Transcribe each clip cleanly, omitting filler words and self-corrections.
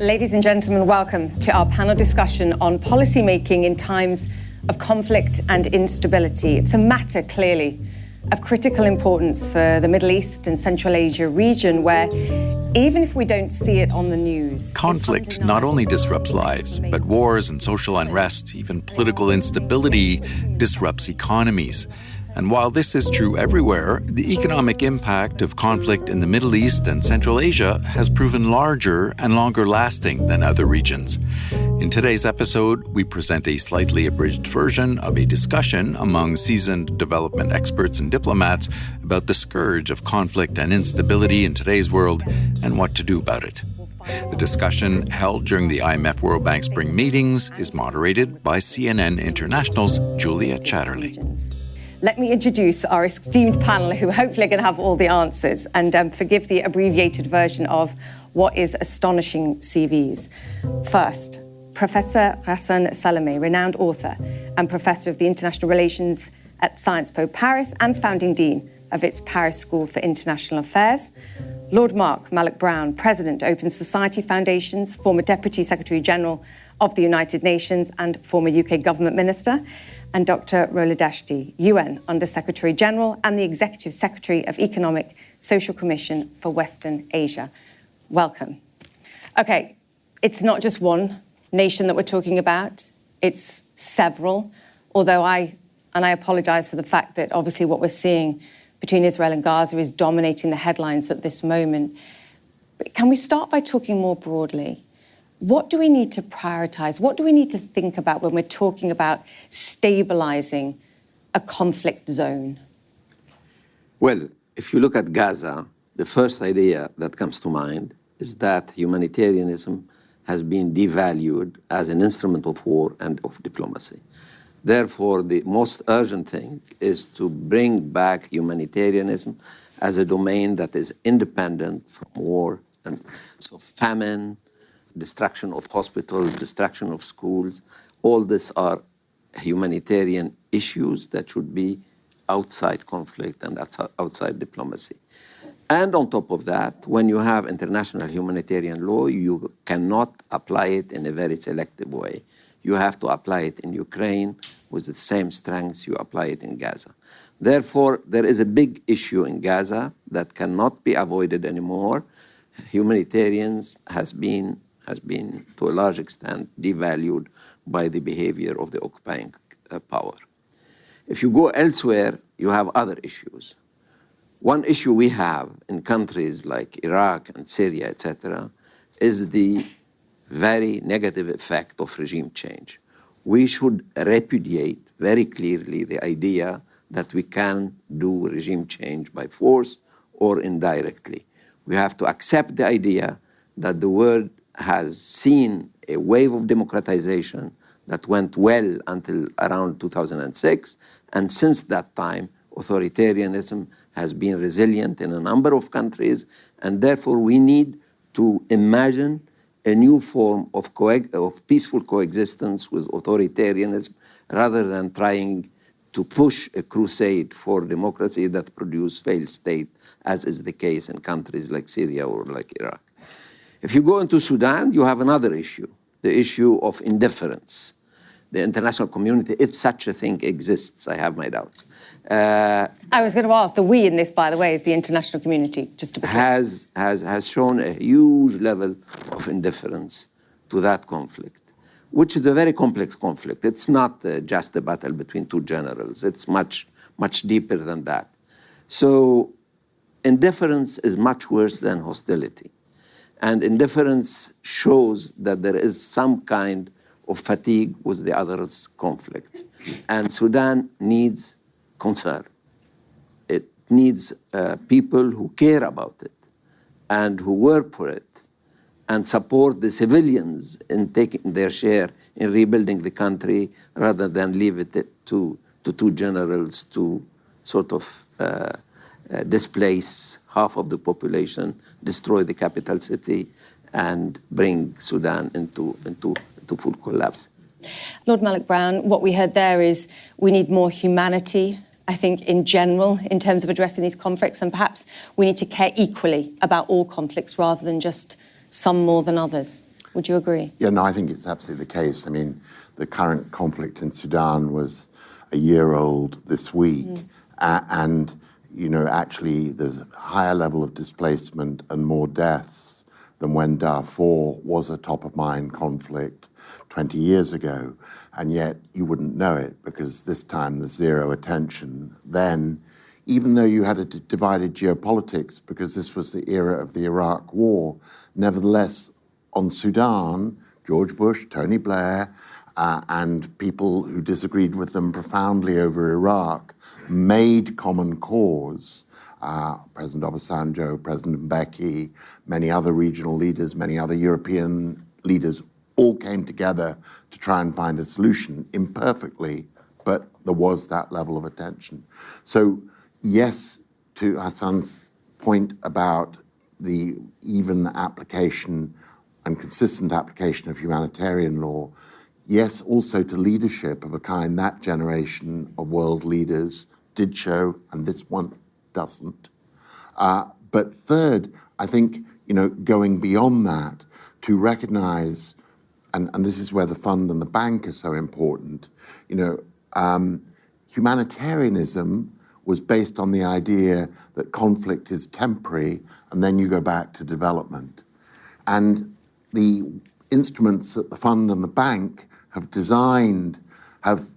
Ladies and gentlemen, welcome to our panel discussion on policymaking in times of conflict and instability. It's a matter, clearly, of critical importance for the Middle East and Central Asia region, where even if we don't see it on the news... Conflict not only disrupts lives, but wars and social unrest, even political instability, disrupts economies. And while this is true everywhere, the economic impact of conflict in the Middle East and Central Asia has proven larger and longer lasting than other regions. In today's episode, we present a slightly abridged version of a discussion among seasoned development experts and diplomats about the scourge of conflict and instability in today's world and what to do about it. The discussion, held during the IMF-World Bank Spring Meetings, is moderated by CNN International's Julia Chatterley. Let me introduce our esteemed panel, who hopefully are going to have all the answers, and forgive the abbreviated version of what is astonishing CVs. First, Professor Ghassan Salamé, renowned author and Professor of the International Relations at SciencesPo Paris and founding Dean of its Paris School for International Affairs. Lord Malloch-Brown, President, Open Society Foundations, former Deputy Secretary-General of the United Nations and former UK Government Minister. And Dr. Rola Dashti, UN Under-Secretary-General and the Executive Secretary of Economic Social Commission for Western Asia. Welcome. Okay, it's not just one nation that we're talking about, it's several, although I apologise for the fact that obviously what we're seeing between Israel and Gaza is dominating the headlines at this moment. But can we start by talking more broadly? What do we need to prioritise? What do we need to think about when we're talking about stabilising a conflict zone? Well, if you look at Gaza, the first idea that comes to mind is that humanitarianism has been devalued as an instrument of war and of diplomacy. Therefore, the most urgent thing is to bring back humanitarianism as a domain that is independent from war and so famine, destruction of hospitals, destruction of schools. All these are humanitarian issues that should be outside conflict and outside diplomacy. And on top of that, when you have international humanitarian law, you cannot apply it in a very selective way. You have to apply it in Ukraine with the same strengths you apply it in Gaza. Therefore, there is a big issue in Gaza that cannot be avoided anymore. Humanitarians has been to a large extent devalued by the behavior of the occupying power. If you go elsewhere, you have other issues. One issue we have in countries like Iraq and Syria, etc., is the very negative effect of regime change. We should repudiate very clearly the idea that we can do regime change by force or indirectly. We have to accept the idea that the world has seen a wave of democratization that went well until around 2006, and since that time, authoritarianism has been resilient in a number of countries, and therefore we need to imagine a new form of peaceful coexistence with authoritarianism rather than trying to push a crusade for democracy that produce failed state, as is the case in countries like Syria or like Iraq. If you go into Sudan, you have another issue, the issue of indifference. The international community, if such a thing exists, I have my doubts. I was going to ask, the we in this, by the way, is the international community, just to be clear. Has shown a huge level of indifference to that conflict, which is a very complex conflict. It's not just a battle between two generals. It's much, much deeper than that. So indifference is much worse than hostility. And indifference shows that there is some kind of fatigue with the other's conflict. And Sudan needs concern. It needs people who care about it and who work for it and support the civilians in taking their share in rebuilding the country rather than leave it to two generals to sort of displace half of the population, destroy the capital city, and bring Sudan into full collapse. Lord Malloch-Brown, what we heard there is we need more humanity, I think, in general, in terms of addressing these conflicts, and perhaps we need to care equally about all conflicts rather than just some more than others. Would you agree? Yeah, no, I think it's absolutely the case. I mean, the current conflict in Sudan was a year old this week. And, you know, actually there's a higher level of displacement and more deaths than when Darfur was a top-of-mind conflict 20 years ago. And yet you wouldn't know it because this time there's zero attention. Then, even though you had a divided geopolitics because this was the era of the Iraq War, nevertheless, on Sudan, George Bush, Tony Blair, and people who disagreed with them profoundly over Iraq made common cause. President Obasanjo, President Mbeki, many other regional leaders, many other European leaders all came together to try and find a solution, imperfectly, but there was that level of attention. So yes, to Ghassan's point about the even application and consistent application of humanitarian law, yes, also to leadership of a kind that generation of world leaders did show, and this one doesn't. But third, I think, you know, going beyond that to recognize, and this is where the fund and the bank are so important, you know, humanitarianism was based on the idea that conflict is temporary and then you go back to development. And the instruments that the fund and the bank have designed have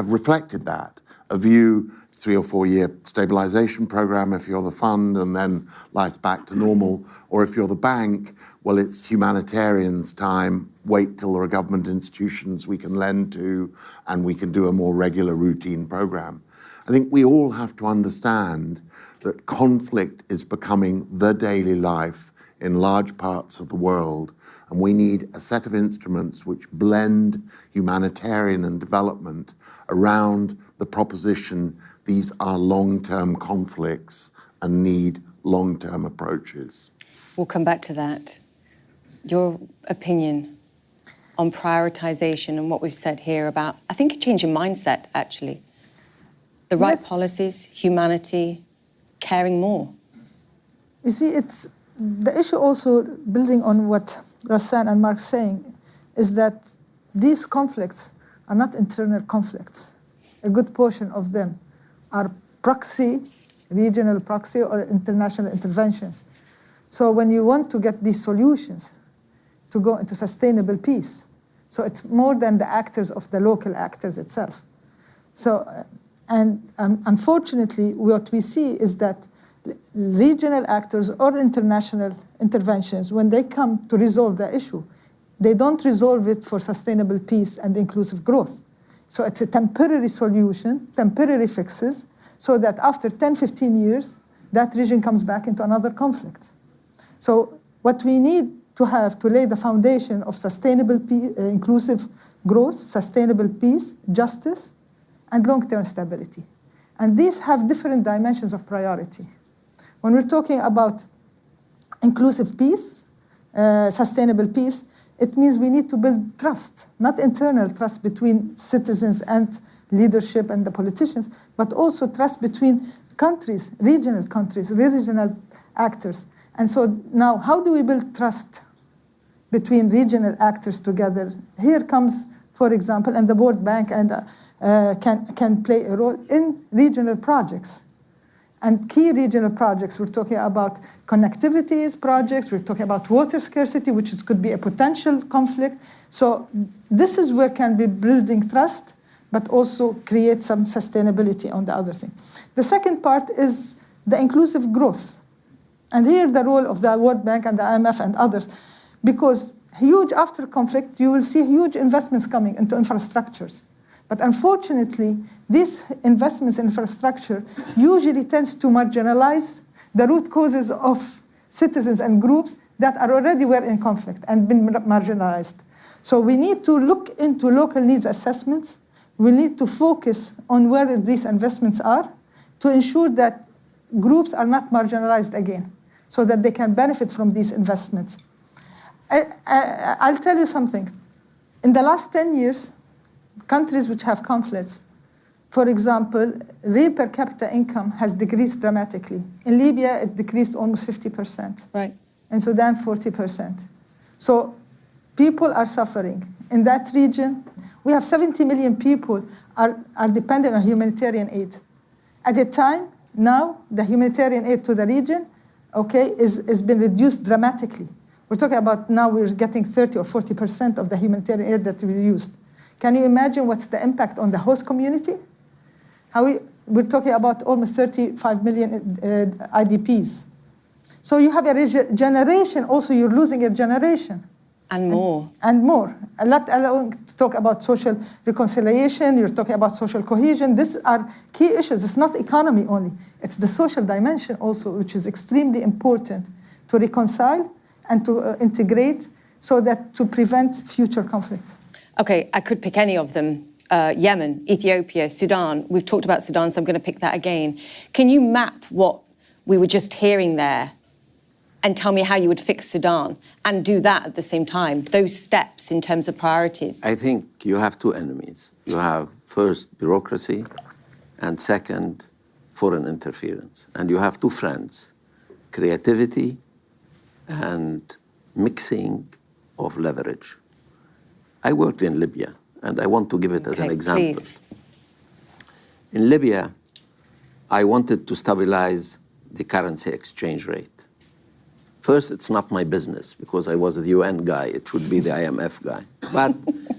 reflected that. A view, 3 or 4 year stabilization program if you're the fund and then life's back to normal. Or if you're the bank, well, it's humanitarians time, wait till there are government institutions we can lend to and we can do a more regular routine program. I think we all have to understand that conflict is becoming the daily life in large parts of the world, and we need a set of instruments which blend humanitarian and development around the proposition these are long-term conflicts and need long-term approaches. We'll come back to that. Your opinion on prioritization and what we've said here about, I think, a change in mindset, actually. The right policies, humanity, caring more. You see, it's the issue also, building on what Ghassan and Mark saying, is that these conflicts are not internal conflicts. A good portion of them are proxy, regional proxy, or international interventions. So when you want to get these solutions to go into sustainable peace, so it's more than the actors of the local actors itself. So, and unfortunately, what we see is that regional actors or international interventions, when they come to resolve the issue, they don't resolve it for sustainable peace and inclusive growth. So it's a temporary solution, temporary fixes, so that after 10, 15 years, that region comes back into another conflict. So what we need to have to lay the foundation of sustainable peace, inclusive growth, sustainable peace, justice, and long-term stability. And these have different dimensions of priority. When we're talking about inclusive peace, sustainable peace, it means we need to build trust, not internal trust between citizens and leadership and the politicians, but also trust between countries, regional actors. And so now, how do we build trust between regional actors together? Here comes, for example, and the World Bank and can play a role in regional projects. And key regional projects, we're talking about connectivities projects, we're talking about water scarcity, which could be a potential conflict. So this is where can be building trust, but also create some sustainability on the other thing. The second part is the inclusive growth. And here the role of the World Bank and the IMF and others, because huge after conflict, you will see huge investments coming into infrastructures. But unfortunately, these investments in infrastructure usually tends to marginalize the root causes of citizens and groups that are already were in conflict and been marginalized. So we need to look into local needs assessments. We need to focus on where these investments are to ensure that groups are not marginalized again, so that they can benefit from these investments. I'll tell you something. In the last 10 years, countries which have conflicts, for example, real per capita income has decreased dramatically. In Libya, it decreased almost 50%. Right. In Sudan, 40%. So people are suffering. In that region, we have 70 million people are dependent on humanitarian aid. At a time, now, the humanitarian aid to the region, okay, is been reduced dramatically. We're talking about now we're getting 30 or 40% of the humanitarian aid that we used. Can you imagine what's the impact on the host community? We're talking about almost 35 million IDPs. So you have a generation, also you're losing a generation. And more. And more. Let alone talk about social reconciliation, you're talking about social cohesion. These are key issues. It's not economy only. It's the social dimension also, which is extremely important to reconcile and to integrate so that to prevent future conflict. Okay, I could pick any of them. Yemen, Ethiopia, Sudan. We've talked about Sudan, so I'm going to pick that again. Can you map what we were just hearing there and tell me how you would fix Sudan and do that at the same time, those steps in terms of priorities? I think you have two enemies. You have first bureaucracy and second foreign interference. And you have two friends, creativity and mixing of leverage. I worked in Libya, and I want to give it as an example. Please. In Libya, I wanted to stabilize the currency exchange rate. First, it's not my business because I was the UN guy. It should be the IMF guy. But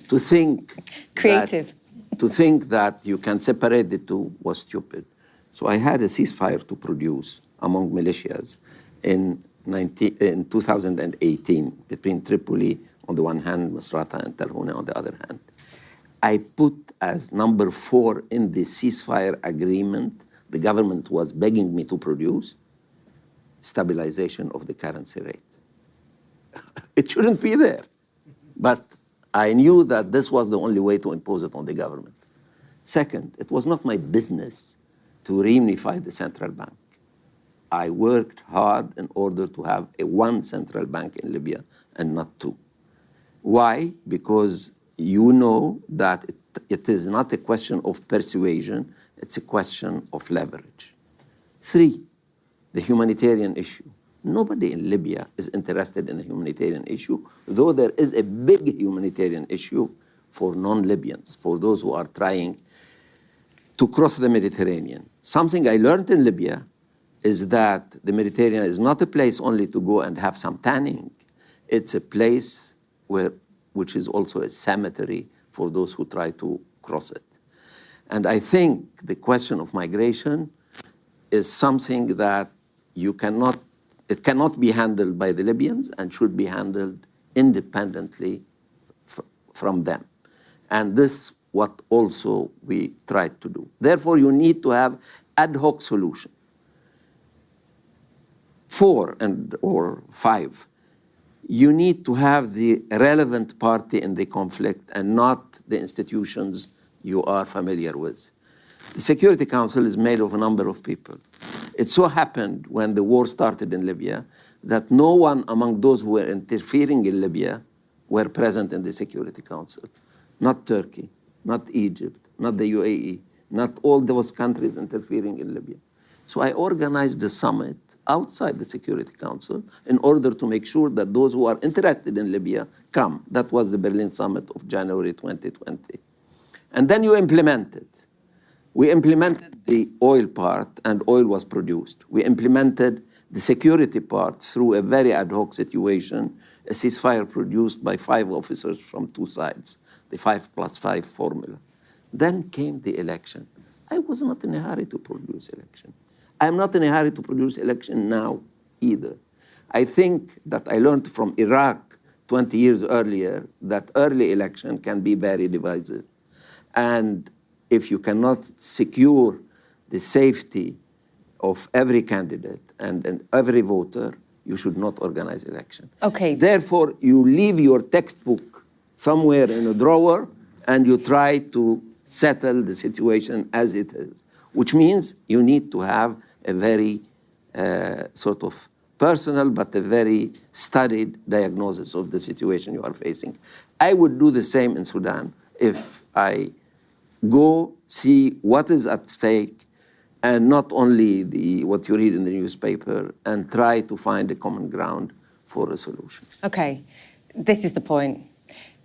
to think creative, that you can separate the two was stupid. So I had a ceasefire to produce among militias in 2018 between Tripoli on the one hand, Misrata and Talhouna on the other hand. I put as number 4 in the ceasefire agreement, the government was begging me to produce, stabilization of the currency rate. It shouldn't be there. But I knew that this was the only way to impose it on the government. Second, it was not my business to reunify the central bank. I worked hard in order to have one central bank in Libya and not two. Why? Because you know that it is not a question of persuasion, it's a question of leverage. 3, the humanitarian issue. Nobody in Libya is interested in the humanitarian issue, though there is a big humanitarian issue for non-Libyans, for those who are trying to cross the Mediterranean. Something I learned in Libya is that the Mediterranean is not a place only to go and have some tanning. It's a place which is also a cemetery for those who try to cross it. And I think the question of migration is something that it cannot be handled by the Libyans and should be handled independently from them. And this what also we tried to do. Therefore, you need to have ad hoc solution. 4 or 5, you need to have the relevant party in the conflict and not the institutions you are familiar with. The Security Council is made of a number of people. It so happened when the war started in Libya that no one among those who were interfering in Libya were present in the Security Council. Not Turkey, not Egypt, not the UAE, not all those countries interfering in Libya. So I organized a summit outside the Security Council in order to make sure that those who are interested in Libya come. That was the Berlin Summit of January 2020. And then you implement it. We implemented the oil part, and oil was produced. We implemented the security part through a very ad hoc situation, a ceasefire produced by 5 officers from 2 sides, the 5+5 formula. Then came the election. I was not in a hurry to produce election. I'm not in a hurry to produce election now either. I think that I learned from Iraq 20 years earlier that early election can be very divisive. And if you cannot secure the safety of every candidate and every voter, you should not organize election. Okay. Therefore, you leave your textbook somewhere in a drawer and you try to settle the situation as it is, which means you need to have a very sort of personal but a very studied diagnosis of the situation you are facing. I would do the same in Sudan if I go see what is at stake and not only what you read in the newspaper and try to find a common ground for a solution. Okay. this is the point.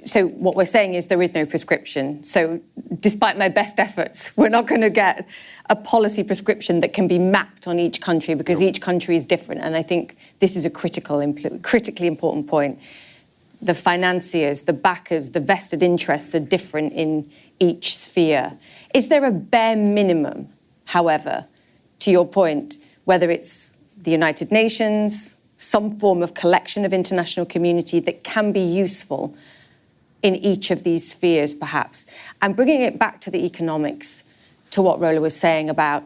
So what we're saying is there is no prescription. So despite my best efforts, we're not going to get a policy prescription that can be mapped on each country because each country is different. And I think this is a critically important point. The financiers, the backers, the vested interests are different in each sphere. Is there a bare minimum, however, to your point, whether it's the United Nations, some form of collection of international community that can be useful in each of these spheres, perhaps? And bringing it back to the economics, to what Rola was saying about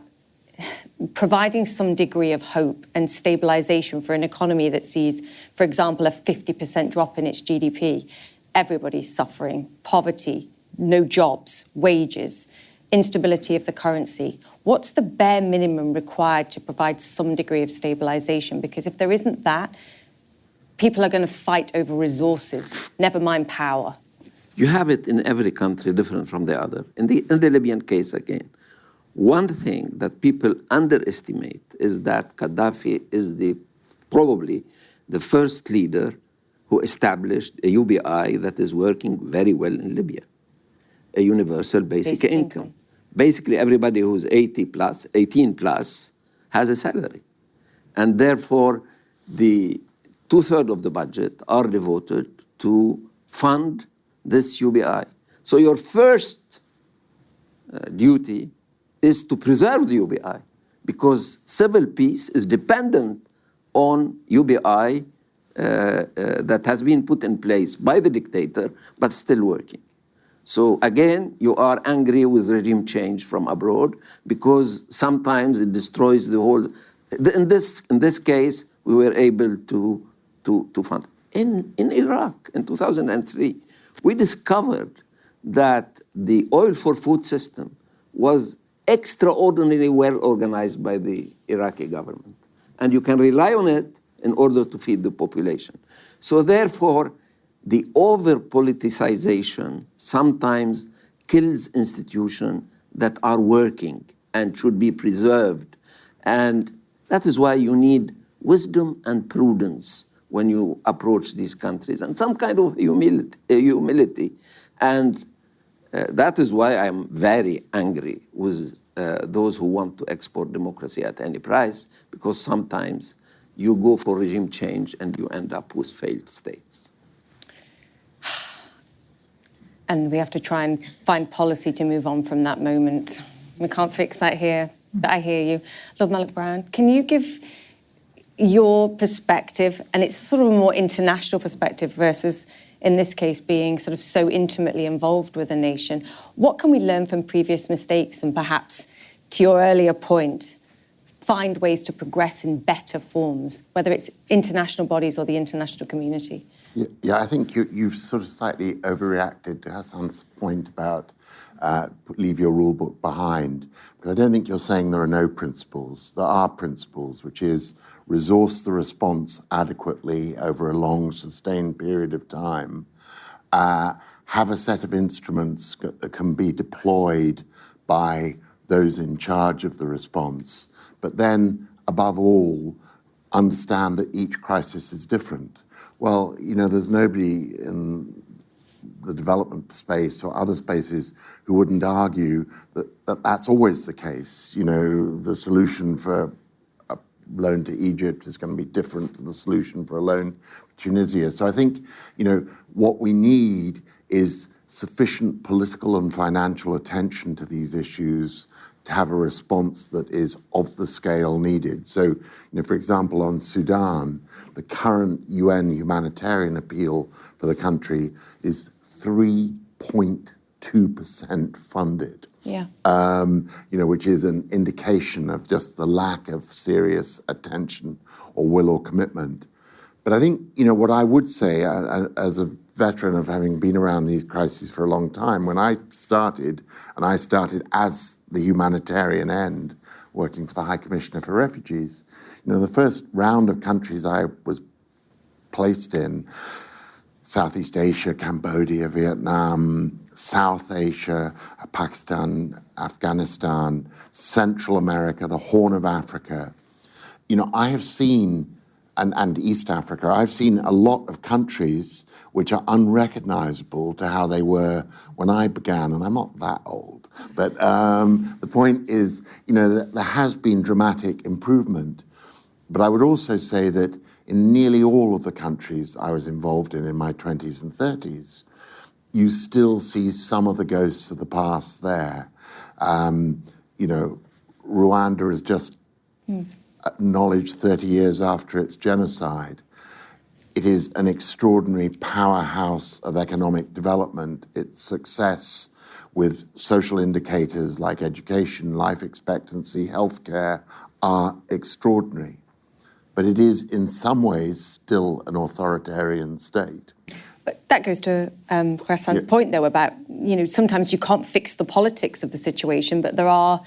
providing some degree of hope and stabilization for an economy that sees, for example, a 50% drop in its GDP. Everybody's suffering. Poverty, no jobs, wages, instability of the currency. What's the bare minimum required to provide some degree of stabilization? Because if there isn't that, people are going to fight over resources, never mind power. You have it in every country different from the other. In the Libyan case again, one thing that people underestimate is that Gaddafi is probably the first leader who established a UBI that is working very well in Libya, a universal basic income. Basically, everybody who's 18 plus, has a salary. And therefore, the 2/3 of the budget are devoted to fund this UBI. So your first duty is to preserve the UBI, because civil peace is dependent on UBI that has been put in place by the dictator, but still working. So again, you are angry with regime change from abroad because sometimes it destroys the whole. In this case, we were able to fund. In Iraq, in 2003, we discovered that the oil for food system was extraordinarily well organized by the Iraqi government. And you can rely on it in order to feed the population. So therefore, the over-politicization sometimes kills institutions that are working and should be preserved. And that is why you need wisdom and prudence when you approach these countries, and some kind of humility. And that is why I'm very angry with those who want to export democracy at any price, because sometimes you go for regime change and you end up with failed states. And we have to try and find policy to move on from that moment. We can't fix that here, but I hear you. Lord Malloch-Brown, can you give your perspective, and it's sort of a more international perspective versus, in this case, being sort of so intimately involved with a nation. What can we learn from previous mistakes and perhaps, to your earlier point, find ways to progress in better forms, whether it's international bodies or the international community? Yeah, I think you've sort of slightly overreacted to Ghassan's point about leave your rule book behind. Because I don't think you're saying there are no principles. There are principles, which is resource the response adequately over a long, sustained period of time, have a set of instruments that can be deployed by those in charge of the response, but then, above all, understand that each crisis is different. Well, you know, there's nobody in the development space or other spaces who wouldn't argue that that's always the case. You know, the solution for a loan to Egypt is going to be different to the solution for a loan to Tunisia. So I think, you know, what we need is sufficient political and financial attention to these issues to have a response that is of the scale needed. So, you know, for example, on Sudan, the current UN humanitarian appeal for the country is 3.2% funded. Yeah. You know, which is an indication of just the lack of serious attention or will or commitment. But I think, you know, what I would say as a veteran of having been around these crises for a long time, when I started, and I started as the humanitarian end, working for the High Commissioner for Refugees, you know, the first round of countries I was placed in, Southeast Asia, Cambodia, Vietnam, South Asia, Pakistan, Afghanistan, Central America, the Horn of Africa, you know, I have seen and East Africa, I've seen a lot of countries which are unrecognizable to how they were when I began, and I'm not that old. But the point is, that there has been dramatic improvement. But I would also say that in nearly all of the countries I was involved in my 20s and 30s, you still see some of the ghosts of the past there. Rwanda has just acknowledged 30 years after its genocide. It is an extraordinary powerhouse of economic development. Its success with social indicators like education, life expectancy, healthcare are extraordinary. But it is in some ways still an authoritarian state. But that goes to Ghassan's point, though, about, sometimes you can't fix the politics of the situation, but there are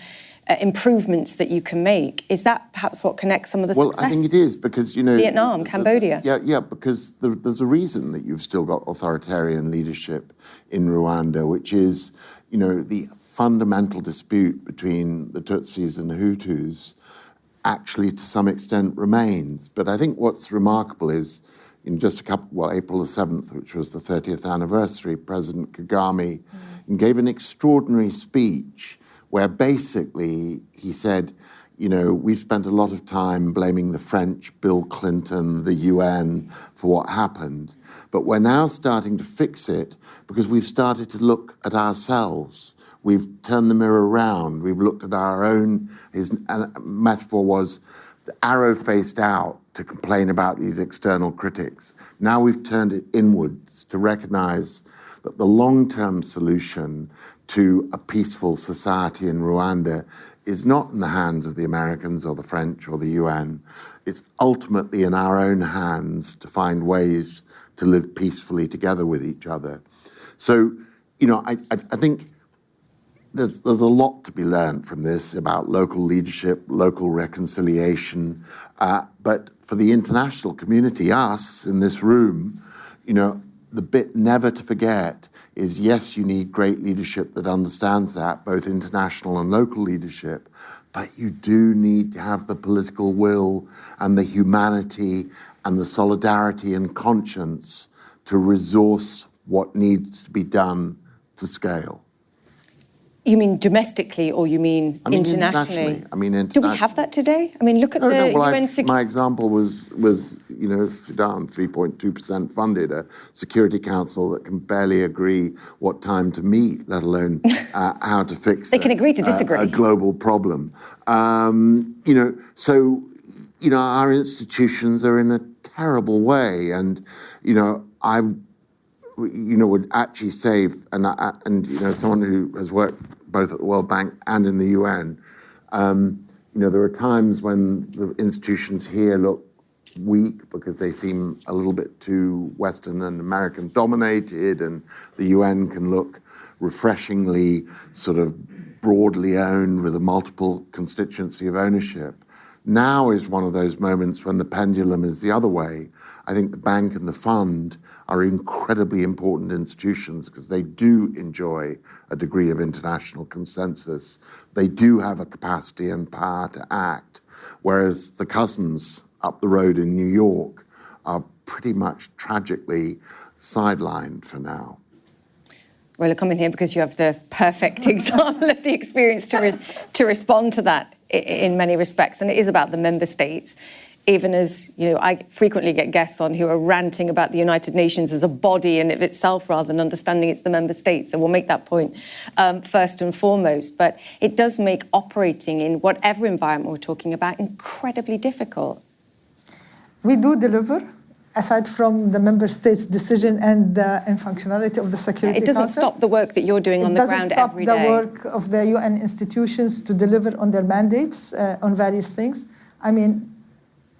improvements that you can make. Is that perhaps what connects some of the success? Well, I think it is, because, Vietnam, Cambodia. Because there's a reason that you've still got authoritarian leadership in Rwanda, which is, the fundamental dispute between the Tutsis and the Hutus actually to some extent remains. But I think what's remarkable is, in just April the 7th, which was the 30th anniversary, President Kagame gave an extraordinary speech where basically he said, we've spent a lot of time blaming the French, Bill Clinton, the UN for what happened, but we're now starting to fix it because we've started to look at ourselves. We've turned the mirror around. We've looked at our own, his metaphor was the arrow faced out to complain about these external critics. Now we've turned it inwards to recognize that the long-term solution to a peaceful society in Rwanda is not in the hands of the Americans or the French or the UN. It's ultimately in our own hands to find ways to live peacefully together with each other. So, I think there's a lot to be learned from this about local leadership, local reconciliation, but for the international community, us in this room, the bit never to forget is, yes, you need great leadership that understands that, both international and local leadership, but you do need to have the political will and the humanity and the solidarity and conscience to resource what needs to be done to scale. You mean domestically, or you mean internationally? Do we have that today? Look at UN security. My example was Sudan, 3.2% funded, a Security Council that can barely agree what time to meet, let alone how to fix. They can agree to disagree. A global problem. Our institutions are in a terrible way, and I would actually say, and someone who has worked both at the World Bank and in the UN, there are times when the institutions here look weak because they seem a little bit too Western and American dominated, and the UN can look refreshingly sort of broadly owned with a multiple constituency of ownership. Now is one of those moments when the pendulum is the other way. I think the bank and the fund are incredibly important institutions because they do enjoy a degree of international consensus. They do have a capacity and power to act, whereas the cousins up the road in New York are pretty much tragically sidelined for now. Rola, come in here because you have the perfect example of the experience to respond to that in many respects, and it is about the member states. Even as, I frequently get guests on who are ranting about the United Nations as a body in of itself rather than understanding it's the member states. So we'll make that point first and foremost. But it does make operating in whatever environment we're talking about incredibly difficult. We do deliver, aside from the member states' decision and functionality of the Security Council. It doesn't stop the work that you're doing on the ground every day. It doesn't stop the work of the UN institutions to deliver on their mandates on various things.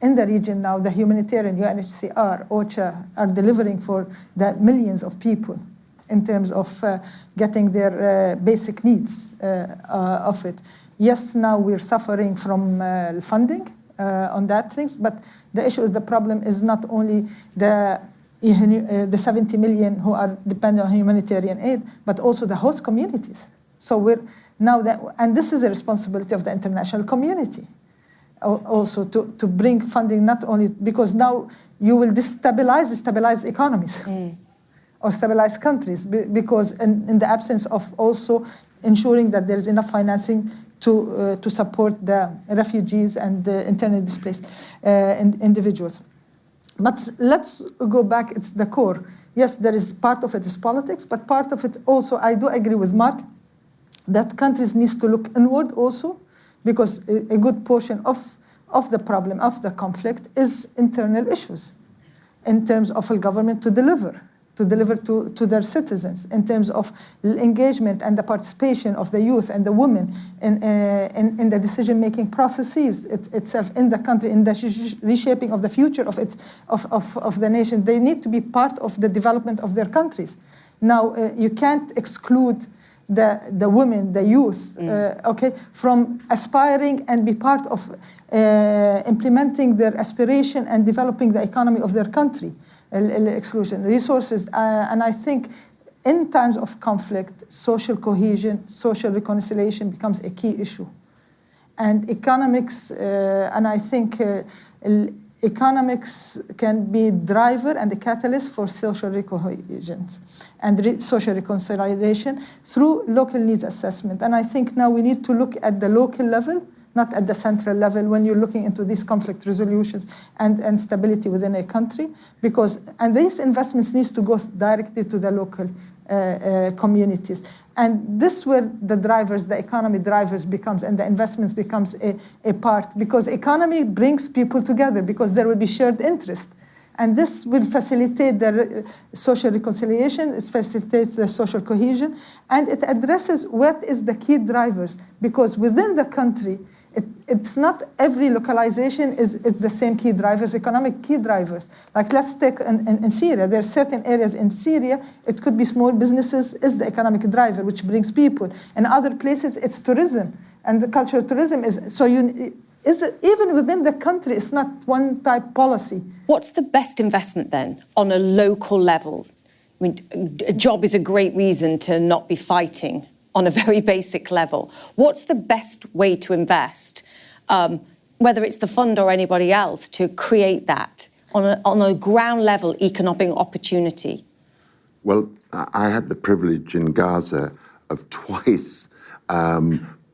In the region now, the humanitarian UNHCR, OCHA, are delivering for the millions of people in terms of getting their basic needs of it. Yes, now we're suffering from funding on that things, but the issue, the problem is not only the 70 million who are dependent on humanitarian aid, but also the host communities. So we're now that, and this is a responsibility of the international community. also to bring funding, not only because now you will stabilize economies or stabilize countries, because in the absence of also ensuring that there's enough financing to support the refugees and the internally displaced individuals. But let's go back, it's the core. Yes, there is part of it is politics, but part of it also, I do agree with Mark, that countries need to look inward also, because a good portion of the problem, of the conflict, is internal issues in terms of a government to deliver to their citizens, in terms of engagement and the participation of the youth and the women in the decision-making processes itself in the country, in the reshaping of the future of the nation. They need to be part of the development of their countries. Now, you can't exclude the women, the youth, from aspiring and be part of implementing their aspiration and developing the economy of their country. Exclusion, resources, and I think in times of conflict, social cohesion, social reconciliation becomes a key issue. And economics, and I think economics can be driver and the catalyst for social cohesion and social reconciliation through local needs assessment. And I think now we need to look at the local level, not at the central level, when you're looking into these conflict resolutions and stability within a country, and these investments needs to go directly to the local communities. And this where the drivers, the economy drivers becomes, and the investments becomes a part, because economy brings people together, because there will be shared interest. And this will facilitate the social reconciliation, it facilitates the social cohesion, and it addresses what is the key drivers, because within the country, it's not every localization is the same key drivers, economic key drivers. Like let's take in Syria, there are certain areas in Syria, it could be small businesses is the economic driver, which brings people. In other places, it's tourism, and the cultural tourism is, so even within the country, it's not one type policy. What's the best investment then on a local level? I mean, a job is a great reason to not be fighting on a very basic level. What's the best way to invest, whether it's the fund or anybody else, to create that on a ground level economic opportunity? Well, I had the privilege in Gaza of twice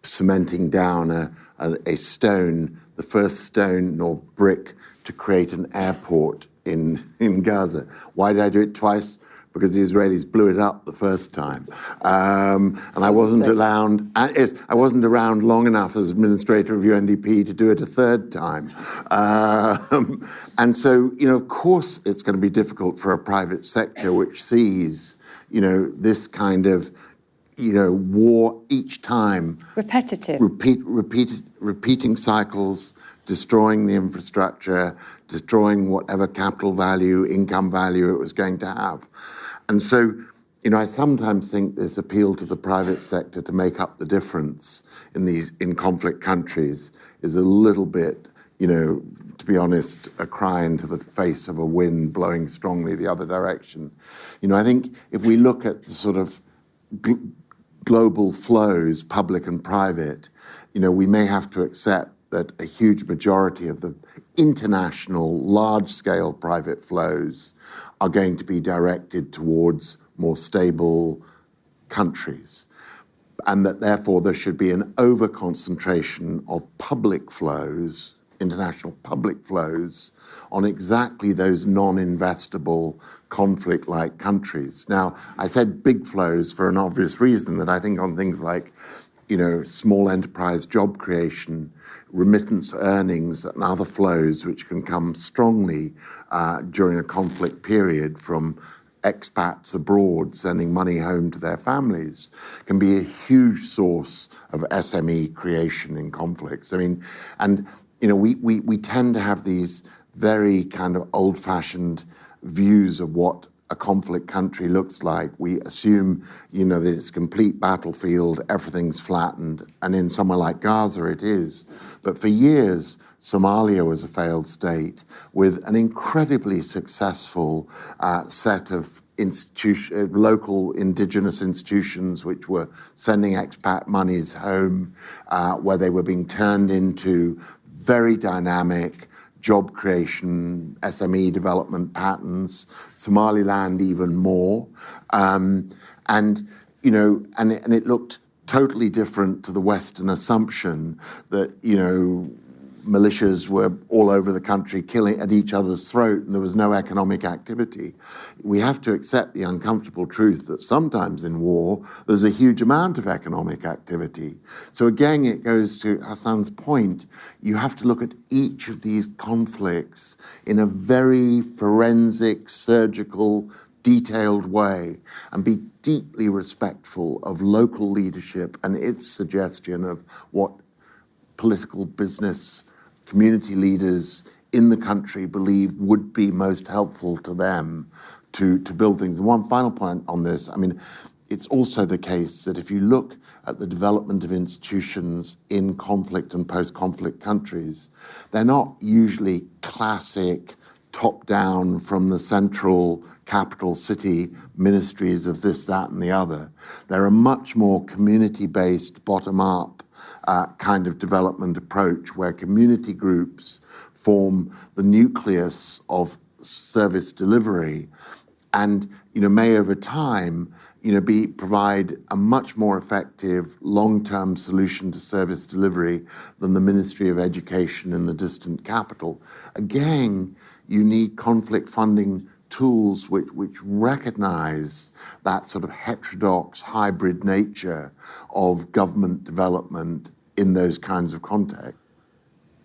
cementing down a stone, the first stone nor brick to create an airport in Gaza. Why did I do it twice? Because the Israelis blew it up the first time, and I wasn't around. I wasn't around long enough as administrator of UNDP to do it a third time, and so of course, it's going to be difficult for a private sector which sees this kind of war each time, repetitive, repeating cycles, destroying the infrastructure, destroying whatever capital value, income value it was going to have. And so, I sometimes think this appeal to the private sector to make up the difference in conflict countries is a little bit, to be honest, a cry into the face of a wind blowing strongly the other direction. I think if we look at the sort of global flows, public and private, we may have to accept that a huge majority of the international large-scale private flows are going to be directed towards more stable countries, and that therefore there should be an over-concentration of public flows, international public flows, on exactly those non-investable conflict-like countries. Now, I said big flows for an obvious reason, that I think on things like small enterprise job creation, remittance earnings and other flows which can come strongly during a conflict period from expats abroad sending money home to their families, can be a huge source of SME creation in conflicts. I mean, and we tend to have these very kind of old-fashioned views of what a conflict country looks like. We assume, that it's a complete battlefield, everything's flattened, and in somewhere like Gaza it is. But for years, Somalia was a failed state with an incredibly successful set of local indigenous institutions which were sending expat monies home, where they were being turned into very dynamic job creation, SME development patterns, Somaliland even more. And it looked totally different to the Western assumption that, militias were all over the country killing at each other's throat and there was no economic activity. We have to accept the uncomfortable truth that sometimes in war, there's a huge amount of economic activity. So again, it goes to Ghassan's point, you have to look at each of these conflicts in a very forensic, surgical, detailed way and be deeply respectful of local leadership and its suggestion of what political business community leaders in the country believe would be most helpful to them to build things. And one final point on this, it's also the case that if you look at the development of institutions in conflict and post-conflict countries, they're not usually classic top-down from the central capital city ministries of this, that, and the other. They're a much more community-based, bottom-up kind of development approach where community groups form the nucleus of service delivery and may over time provide a much more effective long-term solution to service delivery than the Ministry of Education in the distant capital. Again, you need conflict funding tools which recognize that sort of heterodox hybrid nature of government development in those kinds of contexts.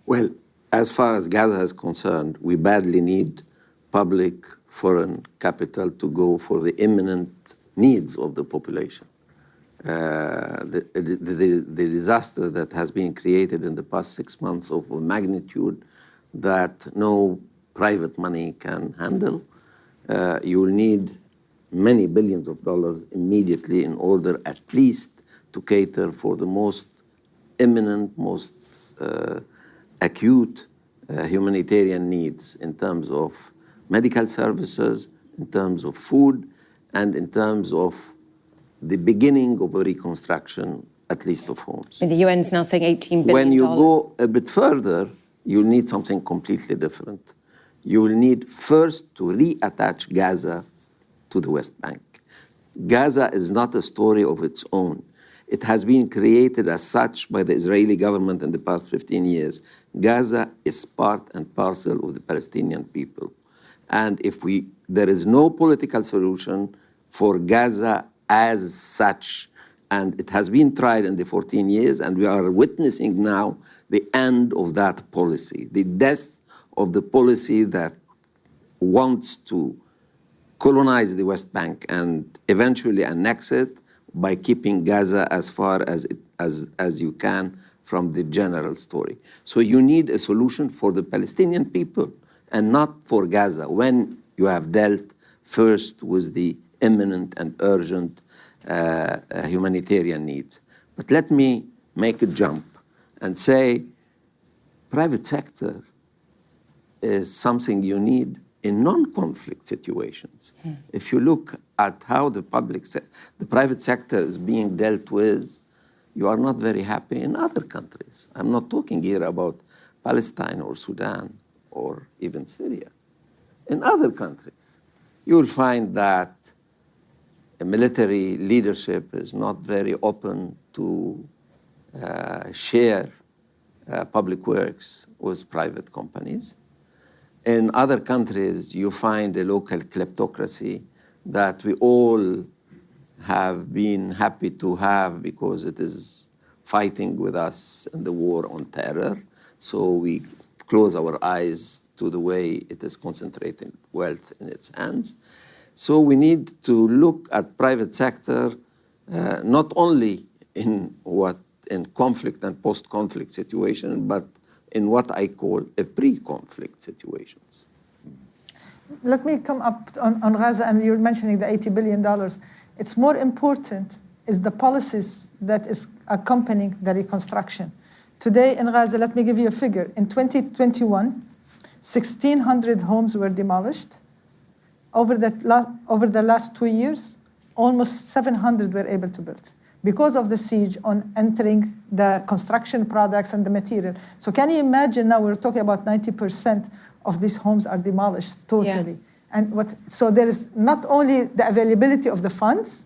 Well, as far as Gaza is concerned, we badly need public foreign capital to go for the imminent needs of the population. The disaster that has been created in the past 6 months of a magnitude that no private money can handle, you will need many billions of dollars immediately in order at least to cater for the most imminent, most acute humanitarian needs in terms of medical services, in terms of food, and in terms of the beginning of a reconstruction, at least of homes. And the UN's now saying $18 billion. When you go a bit further, you need something completely different. You will need first to reattach Gaza to the West Bank. Gaza is not a story of its own. It has been created as such by the Israeli government in the past 15 years. Gaza is part and parcel of the Palestinian people. And if there is no political solution for Gaza as such, and it has been tried in the 14 years, and we are witnessing now the end of that policy, the death of the policy that wants to colonize the West Bank and eventually annex it by keeping Gaza as far as you can from the general story. So you need a solution for the Palestinian people and not for Gaza when you have dealt first with the imminent and urgent humanitarian needs. But let me make a jump and say private sector is something you need in non-conflict situations. If you look at how the private sector is being dealt with, you are not very happy in other countries. I'm not talking here about Palestine or Sudan or even Syria. In other countries, you will find that a military leadership is not very open to share public works with private companies. In other countries, you find a local kleptocracy that we all have been happy to have because it is fighting with us in the war on terror. So we close our eyes to the way it is concentrating wealth in its hands. So we need to look at private sector not only in conflict and post-conflict situation, but in what I call a pre-conflict situations. Let me come up on Gaza, and you're mentioning the $80 billion. It's more important is the policies that is accompanying the reconstruction. Today in Gaza, let me give you a figure. In 2021, 1,600 homes were demolished. Over the last 2 years, almost 700 were able to build. because of the siege on entering the construction products and the material. So can you imagine now we're talking about 90% of these homes are demolished totally. Yeah. And so there is not only the availability of the funds,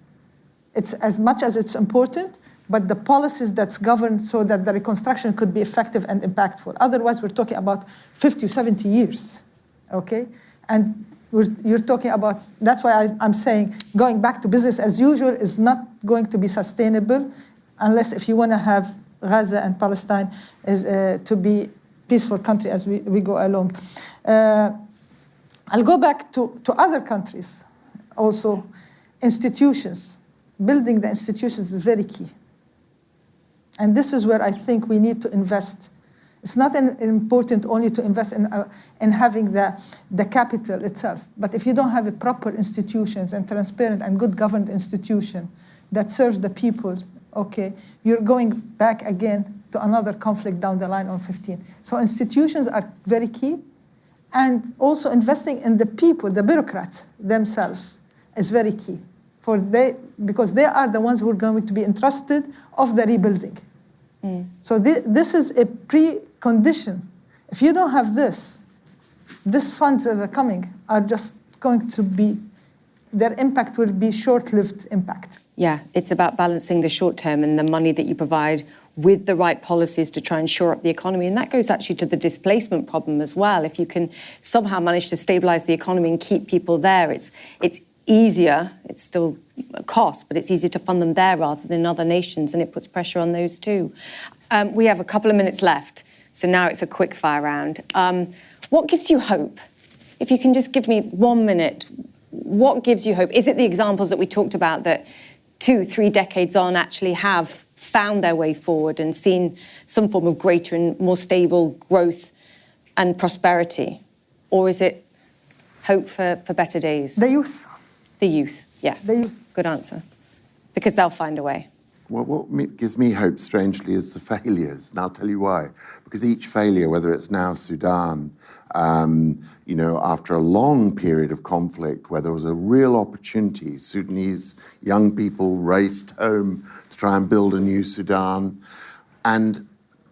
it's as much as it's important, but the policies that's governed so that the reconstruction could be effective and impactful. Otherwise, we're talking about 50 or 70 years, okay? And you're talking about, that's why I'm saying going back to business as usual is not going to be sustainable unless if you want to have Gaza and Palestine to be peaceful country as we go along. I'll go back to other countries also. Institutions, building the institutions is very key. And this is where I think we need to invest. It's not important only to invest in having the capital itself, but if you don't have a proper institutions and transparent and good governed institution that serves the people, okay, you're going back again to another conflict down the line on 15. So institutions are very key, and also investing in the people, the bureaucrats themselves is very key, because they are the ones who are going to be entrusted of the rebuilding. So this is a precondition. If you don't have this, these funds that are coming are just going to be, their impact will be short-lived impact. Yeah, it's about balancing the short term and the money that you provide with the right policies to try and shore up the economy. And that goes actually to the displacement problem as well. If you can somehow manage to stabilize the economy and keep people there, it's easier, it's still a cost, but it's easier to fund them there rather than other nations, and it puts pressure on those too. We have a couple of minutes left, so now it's a quick fire round. What gives you hope? If you can just give me 1 minute, what gives you hope? Is it the examples that we talked about that 2-3 decades on actually have found their way forward and seen some form of greater and more stable growth and prosperity? Or is it hope for better days? The youth. The youth, yes. The youth. Good answer. Because they'll find a way. Well, what gives me hope, strangely, is the failures, and I'll tell you why. Because each failure, whether it's now Sudan, after a long period of conflict where there was a real opportunity, Sudanese young people raced home to try and build a new Sudan, and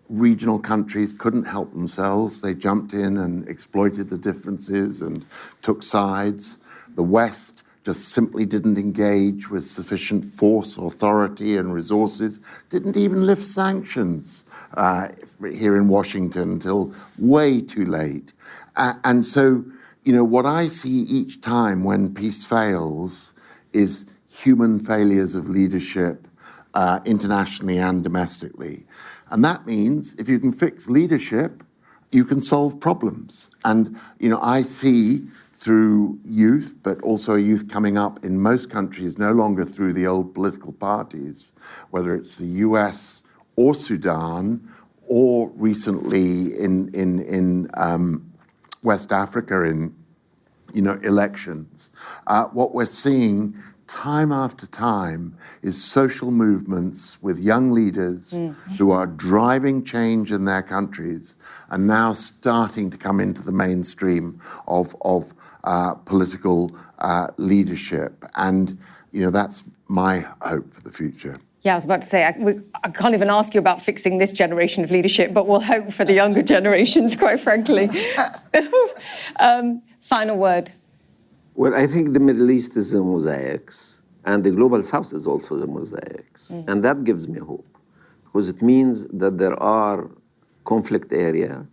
regional countries couldn't help themselves. They jumped in and exploited the differences and took sides. The West just simply didn't engage with sufficient force, authority, and resources, didn't even lift sanctions here in Washington until way too late. And so, what I see each time when peace fails is human failures of leadership, internationally and domestically. And that means if you can fix leadership, you can solve problems. And, I see through youth, but also a youth coming up in most countries, no longer through the old political parties, whether it's the US or Sudan, or recently in West Africa in elections. What we're seeing time after time is social movements with young leaders who are driving change in their countries and now starting to come into the mainstream of political leadership. And, that's my hope for the future. Yeah, I was about to say, I can't even ask you about fixing this generation of leadership, but we'll hope for the younger generations, quite frankly. Final word. Well, I think the Middle East is a mosaic, and the Global South is also the mosaic. And that gives me hope, because it means that there are conflict areas,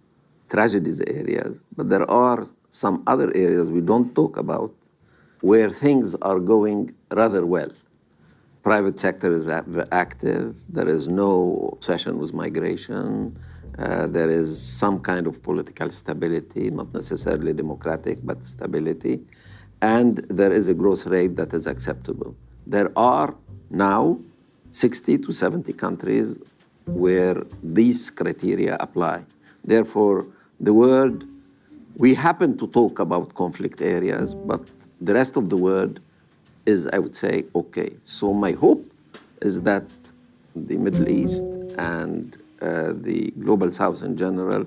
tragedies areas, but there are some other areas we don't talk about where things are going rather well. Private sector is active, there is no obsession with migration, there is some kind of political stability, not necessarily democratic, but stability. And there is a growth rate that is acceptable. There are now 60 to 70 countries where these criteria apply. Therefore, the world, we happen to talk about conflict areas, but the rest of the world is, I would say, okay. So my hope is that the Middle East and the Global South in general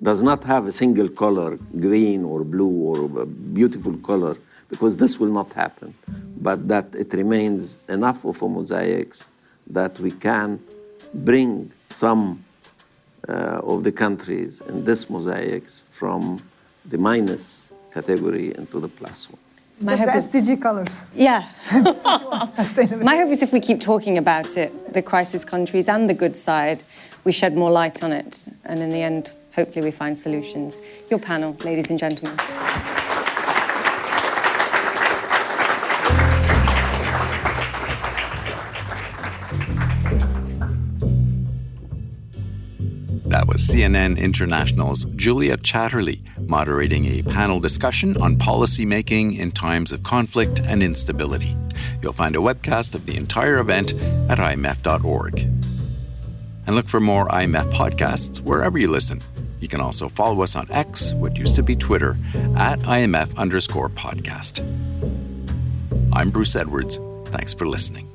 does not have a single color, green or blue or a beautiful color, because this will not happen, but that it remains enough of a mosaic that we can bring some of the countries in this mosaics from the minus category into the plus one. My The hope is, SDG colors. yeah. Sustainability. My hope is if we keep talking about it, the crisis countries and the good side, we shed more light on it. And in the end, hopefully we find solutions. Your panel, ladies and gentlemen. That was CNN International's Julia Chatterley moderating a panel discussion on policymaking in times of conflict and instability. You'll find a webcast of the entire event at imf.org. And look for more IMF podcasts wherever you listen. You can also follow us on X, what used to be Twitter, at IMF_podcast. I'm Bruce Edwards. Thanks for listening.